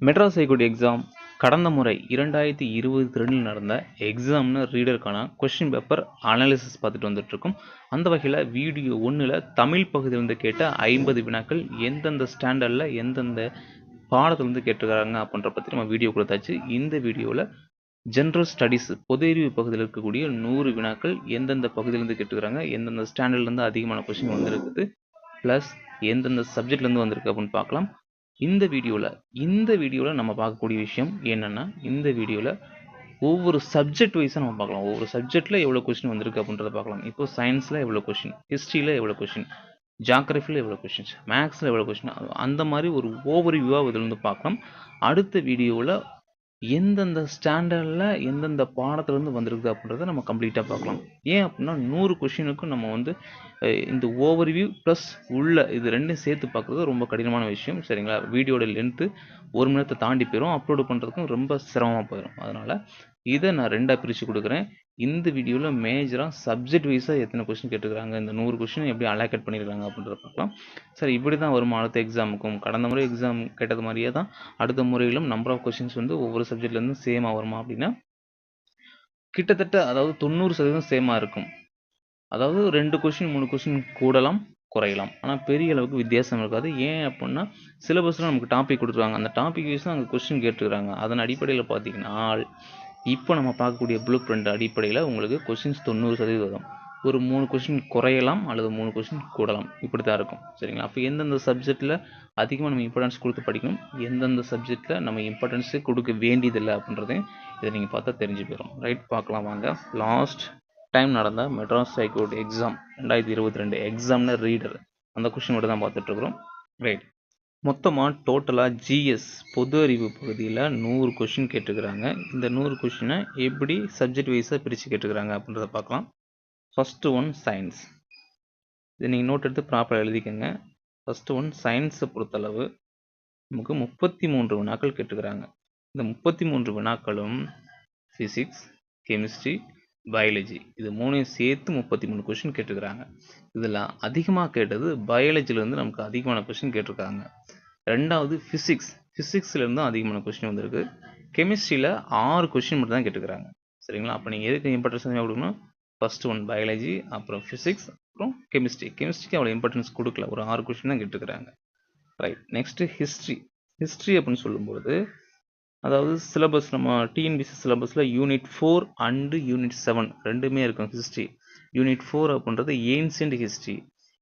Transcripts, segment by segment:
Madras high court exam கடந்த முறை 2022 நடந்த எக்ஸாம்னு ரீடருக்கான கொஸ்டின் பேப்பர் அனாலிசிஸ் பார்த்துட்டு வந்துட்டுருக்கோம். அந்த வகையில் வீடியோ 1ல் தமிழ் பகுதியிலிருந்து கேட்ட 50 வினாக்கள் எந்தெந்த ஸ்டாண்டர்டில் எந்தெந்த பாடத்துலேருந்து கேட்டிருக்காங்க அப்படின்ற பற்றி நம்ம வீடியோ கொடுத்தாச்சு. இந்த வீடியோவில் ஜென்ரல் ஸ்டடீஸ் பொது அறிவு பகுதியில் இருக்கக்கூடிய 100 வினாக்கள் எந்தெந்த பகுதியிலேருந்து கேட்டுக்கிறாங்க, எந்தெந்த ஸ்டாண்டர்ட்லேருந்து அதிகமான கொஸ்டின் வந்திருக்குது, ப்ளஸ் எந்தெந்த சப்ஜெக்ட்லேருந்து வந்திருக்கு அப்படின்னு பார்க்கலாம். இந்த வீடியோவில் நம்ம பார்க்கக்கூடிய விஷயம் என்னென்னா, இந்த வீடியோவில் ஒவ்வொரு சப்ஜெக்ட் வைஸாக நம்ம பார்க்கலாம். ஒவ்வொரு சப்ஜெக்டில் எவ்வளோ கொஸ்டின் வந்திருக்கு அப்படின்றத பார்க்கலாம். இப்போ சயின்ஸில் எவ்வளோ கொஸ்டின், ஹிஸ்ட்ரியில் எவ்வளோ கொஸ்டின், ஜியாகிரஃபியில் எவ்வளோ கொஸ்டின்ஸ், மேக்ஸில் எவ்வளோ கொஸ்டின், அந்த மாதிரி ஒரு ஓவர் வியூவாக இதில் வந்து பார்க்கலாம். அடுத்த வீடியோவில் எந்தெந்த ஸ்டாண்டர்டில் எந்தெந்த பாடத்துலேருந்து வந்திருக்குது அப்படின்றத நம்ம கம்ப்ளீட்டாக பார்க்கலாம். ஏன் அப்படின்னா 100 கொஷினுக்கும் நம்ம வந்து இந்த ஓவர்வியூ ப்ளஸ் உள்ள இது ரெண்டும் சேர்த்து பார்க்குறது ரொம்ப கடினமான விஷயம். சரிங்களா? வீடியோட லென்த்து 1 மணி நேரத்தை தாண்டி போயிடும். அப்லோடு பண்ணுறதுக்கும் ரொம்ப சிரமமாக போயிடும். அதனால் இதை நான் 2ஆக பிரித்து கொடுக்குறேன். இந்த வீடியோவில் மேஜராக சப்ஜெக்ட் வைஸாக எத்தனை கொஸ்டின் கேட்டுக்கிறாங்க, இந்த 100 கொஸ்டின் எப்படி அலோகேட் பண்ணியிருக்காங்க அப்படின்றத பார்க்கலாம். சரி, இப்படி தான் வருமா அடுத்த எக்ஸாமுக்கும்? கடந்த முறை எக்ஸாம் கேட்டது மாதிரியே தான் அடுத்த முறையிலும் நம்பர் ஆஃப் கொஸ்டின்ஸ் வந்து ஒவ்வொரு சப்ஜெக்ட்லேருந்து சேமாக வருமா அப்படின்னா கிட்டத்தட்ட அதாவது 90% சேமாக இருக்கும். அதாவது 2 கொஸ்டின் 3 கொஸ்டின் கூடலாம் குறையலாம், ஆனால் பெரிய அளவுக்கு வித்தியாசம் இருக்காது. ஏன் அப்படின்னா சிலபஸில் நமக்கு டாபிக் கொடுத்துருவாங்க, அந்த டாபிக் வைஸ் தான் அங்கே கொஸ்டின் கேட்டுருக்காங்க. அதன் அடிப்படையில் பார்த்தீங்கன்னா இப்போ நம்ம பார்க்கக்கூடிய ப்ளூ பிரிண்ட் அடிப்படையில் உங்களுக்கு கொஸ்டின்ஸ் 90% வரும். ஒரு 3 கொஸ்டின் குறையலாம் அல்லது 3 கொஸ்டின் கூடலாம், இப்படி தான் இருக்கும். சரிங்களா? அப்போ எந்தெந்த சப்ஜெக்டில் அதிகமாக நம்ம இம்பார்ட்டன்ஸ் கொடுத்து படிக்கணும், எந்தெந்த சப்ஜெக்டில் நம்ம இம்பார்ட்டன்ஸு கொடுக்க வேண்டியதில்லை அப்படின்றதையும் இதை நீங்கள் பார்த்தா தெரிஞ்சு போயிடும். ரைட், பார்க்கலாம் வாங்க. லாஸ்ட் டைம் நடந்த மெட்ராஸ் ஹைகோர்ட் எக்ஸாம் 2022 எக்ஸாம்னு ரீடர் அந்த கொஸ்டின் மட்டும் தான் பார்த்துட்ருக்குறோம். ரைட், மொத்தமாக டோட்டலாக ஜிஎஸ் பொது அறிவு பகுதியில் 100 கொஷின் கேட்டுக்கிறாங்க. இந்த 100 கொஷினை எப்படி சப்ஜெக்ட் வைஸாக பிரித்து கேட்டுக்கிறாங்க அப்படின்றத பார்க்கலாம். First one science. இது நீங்கள் நோட் எடுத்து ப்ராப்பராக எழுதிக்கோங்க. ஃபஸ்ட்டு ஒன் சயின்ஸை பொறுத்தளவு நமக்கு 33 வினாக்கள் கேட்டுக்கிறாங்க. இந்த 33 வினாக்களும் ஃபிசிக்ஸ், கெமிஸ்ட்ரி, பயாலஜி இது 3ஐயும் சேர்த்து 33 கொஷின் கேட்டுக்கிறாங்க. இதில் அதிகமாக கேட்டது பயாலஜிலேருந்து நமக்கு அதிகமான கொஷின் கேட்டிருக்காங்க. ரெண்டாவது ஃபிசிக்ஸ்லேருந்து அதிகமான கொஷின் வந்திருக்கு. கெமிஸ்ட்ரியில் 6 கொஷின் மட்டும் தான் கேட்டுக்கிறாங்க. சரிங்களா? அப்போ நீங்கள் எதுக்கு இம்பார்ட்டன்ஸ் கொடுக்கணும்? ஃபஸ்ட்டு ஒன் பயாலஜி, அப்புறம் ஃபிசிக்ஸ், அப்புறம் கெமிஸ்ட்ரிக்கு அவ்வளோ இம்பார்ட்டன்ஸ் கொடுக்கல, ஒரு 6 கொஷின் தான் கேட்டுக்கிறாங்க. ரைட், நெக்ஸ்ட்டு ஹிஸ்ட்ரி அப்படின்னு சொல்லும்போது அதாவது சிலபஸ் நம்ம டிஎன்பிசி சிலபஸில் யூனிட் 4 அண்டு யூனிட் 7 ரெண்டுமே இருக்கும். ஹிஸ்ட்ரி யூனிட் 4 அப்படின்றது ஏன்சியன்ட் ஹிஸ்ட்ரி,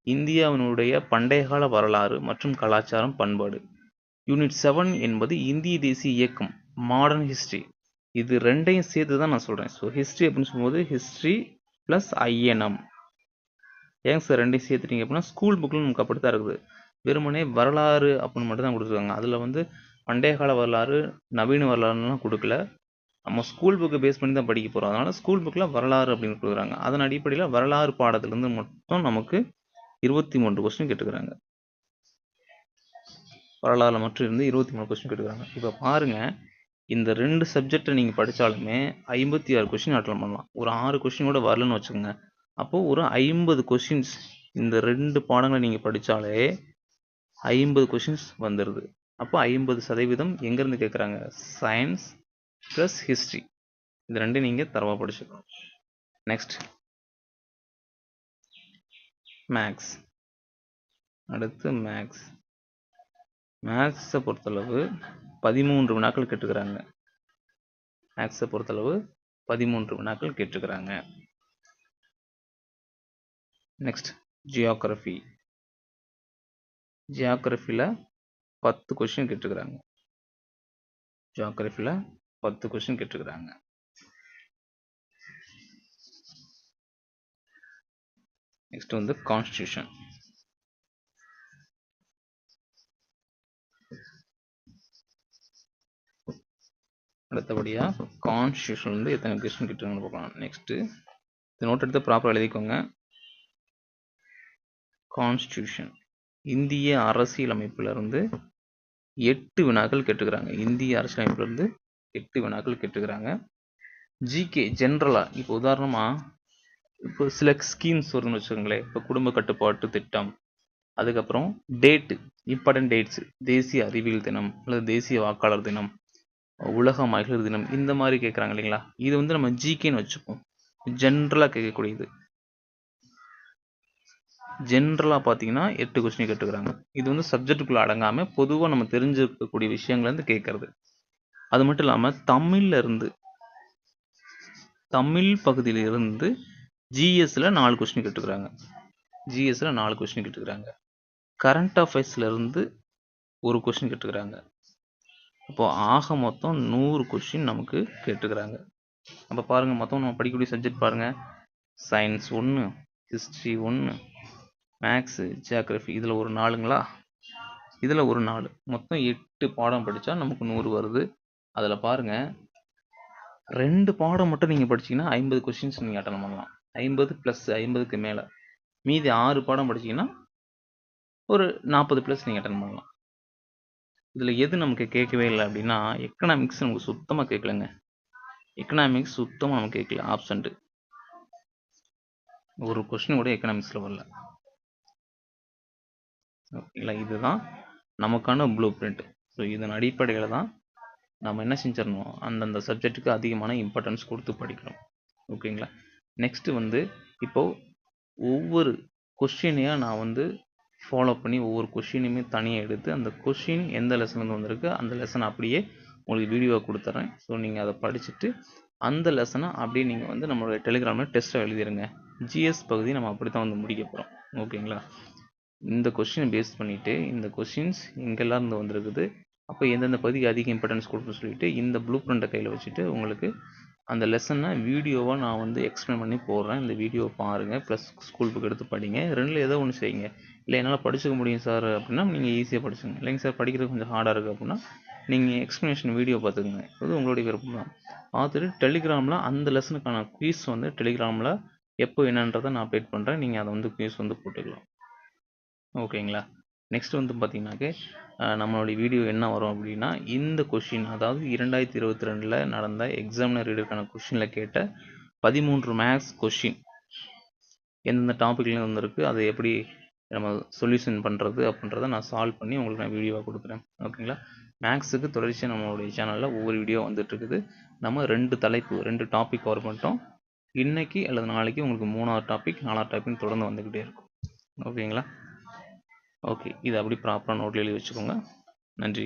இந்தியாவினுடைய பண்டைய கால வரலாறு மற்றும் கலாச்சாரம் பண்பாடு. யூனிட் 7 என்பது இந்திய தேசிய இயக்கம் மாடர்ன் ஹிஸ்ட்ரி. இது ரெண்டையும் சேர்த்து தான் நான் சொல்கிறேன். ஸோ ஹிஸ்ட்ரி அப்படின்னு சொல்லும்போது ஹிஸ்ட்ரி ப்ளஸ் ஐஎன்எம். ஏங்க சார் ரெண்டையும் சேர்த்துட்டீங்க அப்படின்னா ஸ்கூல் புக்கில் நமக்கு அப்படி தான் இருக்குது. வெறுமனே வரலாறு அப்படின்னு மட்டும் தான் கொடுத்துருக்காங்க. அதில் வந்து பண்டைய கால வரலாறு நவீன வரலாறுலாம் கொடுக்கல. நம்ம ஸ்கூல் புக்கை பேஸ் பண்ணி தான் படிக்க போகிறோம். அதனால் ஸ்கூல் புக்கில் வரலாறு அப்படின்னு கொடுக்குறாங்க. அதன் அடிப்படையில் வரலாறு பாடத்திலேருந்து மட்டும் நமக்கு 23 கொஸ்டின் கேட்டுக்கிறாங்க. வரலாறு மட்டும் இருந்து 23 கொஸ்டின் கேட்டுக்கிறாங்க. இப்போ பாருங்கள், இந்த 2 சப்ஜெக்டை நீங்கள் படித்தாலுமே 56 கொஸ்டின் அட்டன் பண்ணலாம். ஒரு 6 கொஸ்டின் கூட வரலன்னு வச்சுக்கோங்க. அப்போது ஒரு 50 கொஸ்டின்ஸ் இந்த 2 பாடங்களை நீங்கள் படித்தாலே 50 கொஸ்டின்ஸ் வந்துடுது. அப்போ 50% எங்கேருந்து கேட்குறாங்க? சயின்ஸ் ப்ளஸ் ஹிஸ்ட்ரி, இது ரெண்டும் நீங்கள் தரவாக படிச்சுக்கணும். Next maths. அடுத்து மேக்ஸை பொறுத்தளவு 13 வினாக்கள் கேட்டுக்கிறாங்க. மேக்ஸை பொறுத்தளவு 13 வினாக்கள் கேட்டுக்கிறாங்க. நெக்ஸ்ட் ஜியோகிராஃபியில் 10 கொஸ்டின் கேட்டுக்கிறாங்க. ஜியோகிராஃபியில் 10 கொஸ்டின் கேட்டுக்கிறாங்க. நெக்ஸ்ட் வந்து கான்ஸ்டியூஷன். அடுத்தபடியாக கான்ஸ்டியூஷன் வந்து எத்தனை கொஸ்டின் கேட்டுருக்காங்கன்னு பார்க்கலாம். நெக்ஸ்ட்டு இந்த நோட் எடுத்து ப்ராப்பராக எழுதிக்கோங்க. கான்ஸ்டியூஷன் இந்திய அரசியலமைப்பிலிருந்து 8 வினாக்கள் கேட்டுக்கிறாங்க. இந்திய அரசியலமைப்பிலிருந்து 8 வினாக்கள் கேட்டுக்கிறாங்க. ஜிகே ஜென்ரலாக இப்போ உதாரணமாக இப்போ சில ஸ்கீம்ஸ் வருதுன்னு வச்சுக்கோங்களேன். இப்போ குடும்ப கட்டுப்பாட்டு திட்டம், அதுக்கப்புறம் டேட்டு, இம்பார்ட்டன்ட் டேட்ஸ், தேசிய அறிவியல் தினம் அல்லது தேசிய வாக்காளர் தினம், உலக மகளிர் தினம், இந்த மாதிரி கேட்குறாங்க இல்லைங்களா? இது வந்து நம்ம ஜிகேன்னு வச்சுப்போம். ஜென்ரலாக கேட்கக்கூடியது. ஜென்ரலாக பார்த்தீங்கன்னா 8 கொஸ்டின் கேட்டுக்கிறாங்க. இது வந்து சப்ஜெக்டுக்குள்ளே அடங்காமல் பொதுவாக நம்ம தெரிஞ்சிருக்கக்கூடிய விஷயங்கள்லேருந்து கேட்கறது. அது மட்டும் இல்லாமல் தமிழ் பகுதியிலிருந்து ஜிஎஸ்ல 4 கொஸ்டின் கேட்டுக்கிறாங்க. ஜிஎஸ்ல 4 கொஸ்டின் கேட்டுக்கிறாங்க. கரண்ட் அஃபேர்ஸ்லேருந்து ஒரு கொஸ்டின் கேட்டுக்கிறாங்க. அப்போ ஆக மொத்தம் 100 கொஸ்டின் நமக்கு கேட்டுக்கிறாங்க. அப்போ பாருங்கள், மொத்தம் நம்ம படிக்கக்கூடிய சப்ஜெக்ட் பாருங்கள். சயின்ஸ் 1, ஹிஸ்ட்ரி 1, மேக்ஸு, ஜியாகிரஃபி இதில் ஒரு 4ங்களா, இதில் ஒரு 4, மொத்தம் 8 பாடம் படித்தா நமக்கு 100 வருது. அதில் பாருங்கள், 2 பாடம் மட்டும் நீங்கள் படிச்சிங்கன்னா 50 கொஸ்டின்ஸ் நீங்கள் அட்டன் பண்ணலாம். 50 + 50க்கு மேலே. மீதி 6 பாடம் படிச்சிங்கன்னா ஒரு 40+ நீங்கள் அட்டன் பண்ணலாம். இதில் எது நமக்கு கேட்கவே இல்லை அப்படின்னா எக்கனாமிக்ஸ் நமக்கு சுத்தமாக கேட்கலங்க. எக்கனாமிக்ஸ் சுத்தமாக நமக்கு கேட்கல. ஆப்சண்ட்டு ஒரு கொஸ்டின் கூட எக்கனாமிக்ஸில் வரல. ஓகேங்களா? இதுதான் நமக்கான ப்ளூ பிரிண்ட். ஸோ இதன் அடிப்படையில் தான் நம்ம என்ன செஞ்சிடணும், அந்தந்த சப்ஜெக்ட்டுக்கு அதிகமான இம்பார்ட்டன்ஸ் கொடுத்து படிக்கணும். ஓகேங்களா? நெக்ஸ்ட்டு வந்து இப்போது ஒவ்வொரு கொஸ்டினையாக நான் வந்து ஃபாலோ பண்ணி ஒவ்வொரு கொஷினையுமே தனியாக எடுத்து அந்த கொஷின் எந்த லெசன்லேருந்து வந்திருக்கு அந்த லெசன் அப்படியே உங்களுக்கு வீடியோவாக கொடுத்துட்றேன். ஸோ நீங்கள் அதை படிச்சுட்டு அந்த லெசனை அப்படியே நீங்கள் வந்து நம்மளுடைய டெலிகிராமில் டெஸ்ட்டை எழுதிடுங்க. ஜிஎஸ் பகுதி நம்ம அப்படி தான் வந்து முடிக்க போகிறோம். ஓகேங்களா? இந்த கொஷினை பேஸ் பண்ணிவிட்டு இந்த கொஷின்ஸ் எங்கெல்லாம் இருந்து வந்திருக்குது, அப்போ எந்தெந்த பகுதிக்கு அதிக இம்பார்ட்டன்ஸ் கொடுக்குன்னு சொல்லிட்டு இந்த ப்ளூ பிரிண்ட்டை கையில் வச்சுட்டு உங்களுக்கு அந்த லெசனை வீடியோவாக நான் வந்து எக்ஸ்பிளைன் பண்ணி போடுறேன். இந்த வீடியோவை பாருங்கள், ப்ளஸ் ஸ்கூல் புக் எடுத்து படிங்க. ரெண்டில் ஏதோ ஒன்று செய்யுங்க. இல்லை என்னால் படிச்சுக்க முடியும் சார் அப்படின்னா நீங்கள் ஈஸியாக படிச்சுங்க. இல்லைங்க சார் படிக்கிறது கொஞ்சம் ஹார்டாக இருக்குது அப்படின்னா நீங்கள் எக்ஸ்ப்ளனேஷன் வீடியோ பார்த்துக்குங்க. அது உங்களுடைய விருப்பம் தான். பார்த்துட்டு டெலிகிராமில் அந்த லெசனுக்கான குயிஸ் வந்து டெலிகிராமில் எப்போ என்னன்றதை நான் அப்டேட் பண்ணுறேன். நீங்கள் அதை வந்து குயிஸ் வந்து போட்டுக்கலாம். ஓகேங்களா? நெக்ஸ்ட் வந்து பார்த்தீங்கன்னாக்க நம்மளுடைய வீடியோ என்ன வரும் அப்படின்னா இந்த கொஷின், அதாவது 2022 நடந்த எக்ஸாமினர் ரீடருக்கான கொஷினில் கேட்ட 13 மேக்ஸ் கொஷின் எந்தெந்த டாப்பிக்லேருந்து வந்திருக்கு, அதை எப்படி நம்ம சொல்யூஷன் பண்ணுறது அப்படின்றத நான் சால்வ் பண்ணி உங்களுக்கு நான் வீடியோவாக கொடுக்குறேன். ஓகேங்களா? மேக்ஸுக்கு தொடர்ச்சியாக நம்மளுடைய சேனலில் ஒவ்வொரு வீடியோ வந்துட்டுருக்குது. நம்ம 2 டாபிக் கவர் பண்ணிட்டோம். இன்றைக்கி அல்லது நாளைக்கு உங்களுக்கு 3ஆவது டாபிக் 4ஆவது டாபிக் தொடர்ந்து வந்துக்கிட்டே இருக்கும். ஓகேங்களா? ஓகே, இதை அப்படி ப்ராப்பராக நோட்டில் எழுதி வச்சுக்கோங்க. நன்றி.